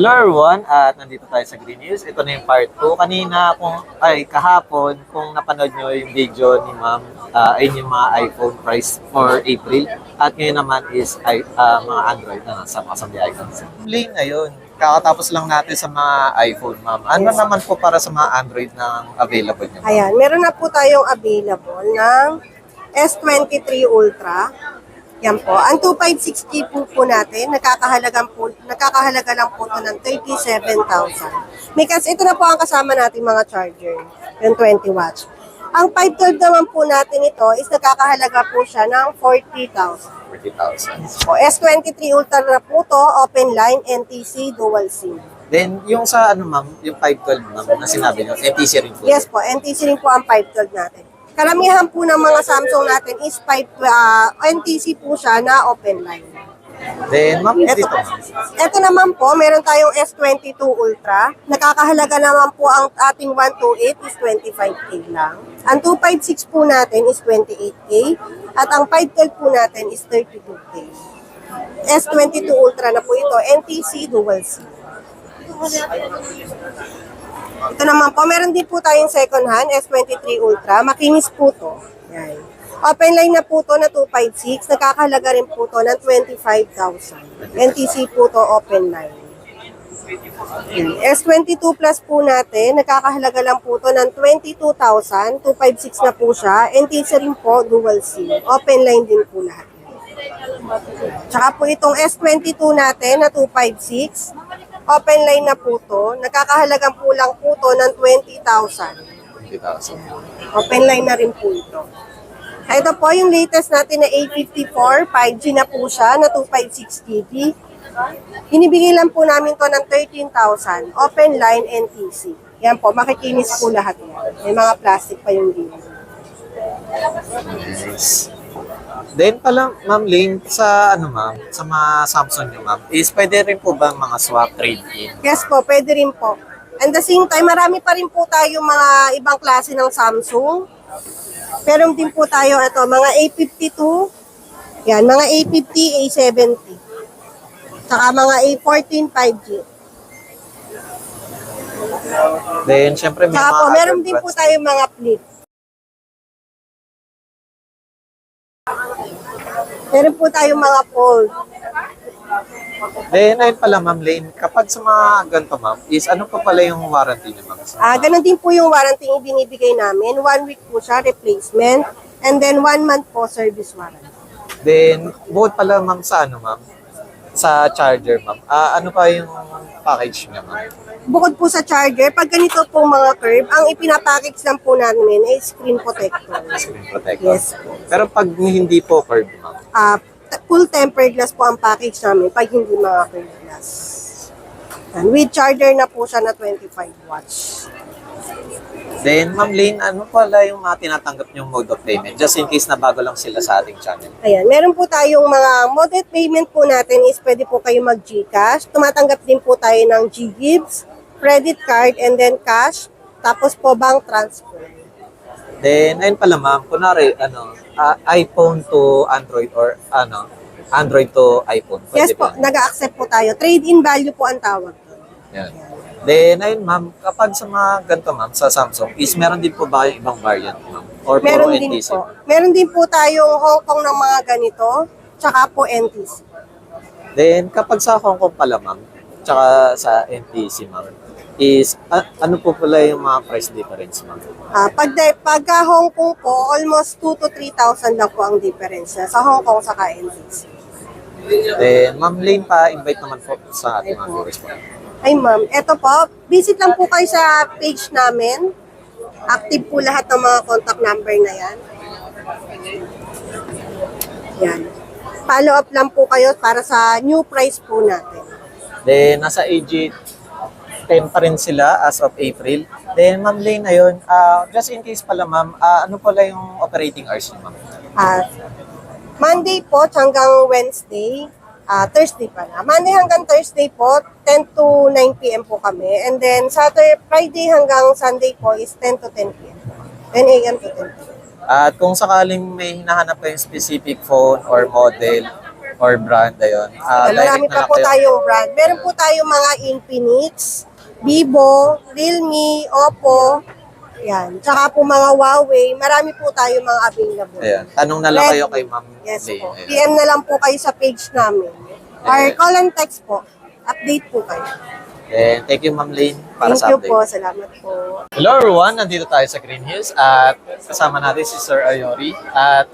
Hello everyone, at nandito tayo sa Green News. Ito na yung part 2. Kahapon, kung napanood nyo yung video ni ma'am, ayun yung mga iPhone price for April. At ngayon naman is mga Android na nasa kasambihay icons. Lane ngayon, kakatapos lang natin sa mga iPhone, ma'am. Ano naman po para sa mga Android na available nyo? Ayan, meron na po tayong available ng S23 Ultra. Yan po. Ang 2560 po natin, nakakahalaga lang po ito ng 37,000. Because ito na po ang kasama natin mga charger, yung 20 watts. Ang 512 naman po natin ito is nakakahalaga po siya ng 40,000. 40,000. So, S23 Ultra na po to, open line, NTC, dual SIM. Then, yung sa ma'am, yung 512 ma'am, na sinabi nyo, NTC rin po. Yes po, NTC rin po ang 512 natin. Karamihan po ng mga Samsung natin is NTC po siya na open line. Then, ma'am, dito ma'am. Ito naman po, meron tayong S22 Ultra. Nakakahalaga naman po ang ating 128 is 25K lang. Ang 256 po natin is 28K. At ang 512 po natin is 32K. S22 Ultra na po ito, NTC dual SIM. Ito naman po, meron din po tayong second hand, S23 Ultra. Makinis po to. Yan. Open line na po to na 256. Nakakahalaga rin po to ng 25,000. NTC po to, open line. Yan. S22 Plus po natin, nakakahalaga lang po to ng 22,000. 256 na po siya. NTC rin po, dual SIM. Open line din po lahat. Tsaka po itong S22 natin na 256. Open line na po to. Nakakahalagang po lang po to ng 20,000. 20,000. Open line na rin po ito. Ito po yung latest natin na A54. 5G na po siya na 256GB. Hinibigay lang po namin to ng 13,000. Open line NTC. Yan po, makikinis po lahat yan. May mga plastic pa yung dito. Yes. Then pala, ma'am Lane, sa ma'am, sa mga Samsung nyo ma'am, is pwede rin po ba mga swap trade-in? Yes po, pwede rin po. And the same time, marami pa rin po tayo mga ibang klase ng Samsung. Pero din po tayo ito, mga A52, yan, mga A50, A70. Saka mga A14, 5G. Then, syempre may Saka mga po, other meron din po brands. tayo mga flip. Meron po tayong mga fold. Then, ayun pala ma'am Lane, kapag sa mga ganito ma'am, is ano pa pala yung warranty nyo ma'am? Ganun din po yung warranty yung binibigay namin. 1 week po siya, replacement. And then 1 month po, service warranty. Then, bukod pala ma'am sa ma'am, sa charger ma'am, ano pa yung package nyo ma'am? Bukod po sa charger, pag ganito po mga curve, ang ipinapackage lang po namin ay screen protector. Screen protector. Yes po. Pero pag hindi po curved ma'am, Full tempered glass po ang package namin pag hindi mga curved glass. And with charger na po siya na 25 watts. then ma'am Lane, ano pala yung mga tinatanggap yung mode of payment? Just in case na bago lang sila sa ating channel. Ayan, meron po tayong mga mode of payment po natin is pwede po kayo mag-Gcash. Tumatanggap din po tayo ng Ggives, credit card, and then cash. Tapos po bank transfer. Then, ayun pala ma'am, kunwari, iPhone to Android or Android to iPhone. Pwede Yes po, ba? nag-accept po tayo. Trade-in value po ang tawag. Yan. Then, ayun ma'am, kapag sa mga ganito ma'am, sa Samsung, is meron din po ba yung ibang variant ma'am? Or puro Meron din NTC? po. Meron din po tayong Hong Kong ng mga ganito, tsaka po NTC. Then, kapag sa Hong Kong pala ma'am, tsaka sa NTC ma'am, is ano po pala yung mga price difference ma'am? Pagka Hong Kong po, almost 2 to 3,000 lang po ang difference niya sa Hong Kong saka NTC. Then, ma'am Lane pa, invite naman po sa ating mga viewers po. Ay ma'am, eto po, visit lang po kayo sa page namin. Active po lahat ng mga contact number na yan. Yan. Follow up lang po kayo para sa new price po natin. Then, nasa AG 10 pa rin sila as of April. Then, ma'am Lane, ayun, just in case pala ma'am, ano pala yung operating hours niyo ma'am? Monday po hanggang Wednesday, Thursday pala. Monday hanggang Thursday po, 10 to 9 p.m. po kami. And then Saturday, Friday hanggang Sunday po is 10 to 10 p.m. 10 a.m. to 10 p.m. At kung sakaling may hinahanap kayong specific phone or model or brand, ayun. Marami Direct na pa lang po kayo. tayong brand. Meron po tayong mga Infinix, Vivo, Realme, Oppo, yan. Tsaka po mga Huawei, marami po tayong mga available. Ayan. Tanong na lang Red- kayo kay Ma'am Yes Lane. po. Ayan. PM na lang po kayo sa page namin. Or Ayan. call and text po. Update po kayo. And thank you, Ma'am Lane, para Thank sa you update. po. Salamat po. Hello everyone, nandito tayo sa Green Hills at kasama natin si Sir Ayori at